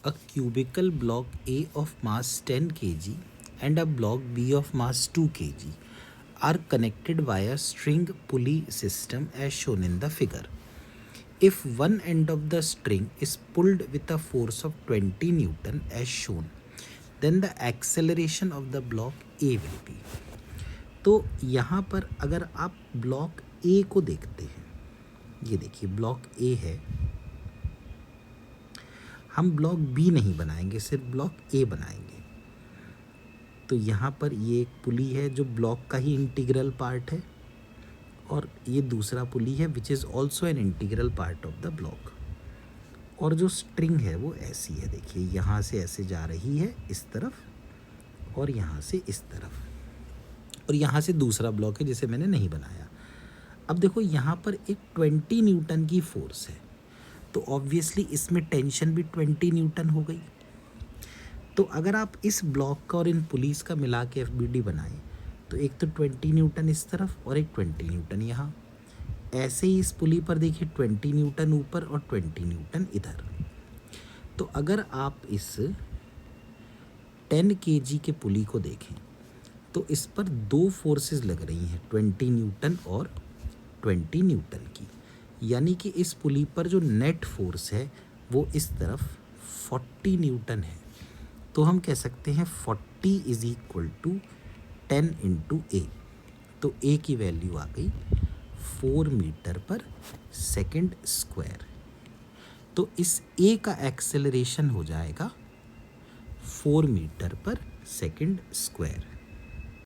A cubical block A of mass 10 kg and a block B of mass 2 kg are connected via string pulley system as shown in the figure. If one end of the string is pulled with a force of 20 Newton as shown, then the acceleration of the block A will be. तो यहाँ पर अगर आप block ए को देखते हैं, ये देखिए ब्लॉक ए है, हम ब्लॉक बी नहीं बनाएंगे, सिर्फ ब्लॉक ए बनाएंगे। तो यहाँ पर ये एक पुली है जो ब्लॉक का ही इंटीग्रल पार्ट है, और ये दूसरा पुली है which is also an integral part of the block. और जो स्ट्रिंग है वो ऐसी है, देखिए यहाँ से ऐसे जा रही है इस तरफ और यहाँ से इस तरफ, और यहाँ से दूसरा ब्लॉक है जिसे मैंने नहीं बनाया। अब देखो यहाँ पर एक 20 न्यूटन की फोर्स है, तो ऑब्वियसली इसमें टेंशन भी 20 न्यूटन हो गई। तो अगर आप इस ब्लॉक का और इन पुलिस का मिला के FBD बनाएं तो एक तो 20 न्यूटन इस तरफ और एक 20 न्यूटन यहाँ। ऐसे ही इस पुली पर देखिए 20 न्यूटन ऊपर और 20 न्यूटन इधर। तो अगर आप इस 10 kg के पुली को देखें तो इस पर दो फोर्सेस लग रही हैं, 20 न्यूटन और 20 न्यूटन की, यानी कि इस पुली पर जो नेट फोर्स है वो इस तरफ 40 न्यूटन है। तो हम कह सकते हैं 40 इज इक्वल टू 10 इंटू ए। तो ए की वैल्यू आ गई 4 मीटर पर सेकेंड स्क्वायर। तो इस ए का एक्सेलरेशन हो जाएगा 4 मीटर पर सेकेंड स्क्वायर।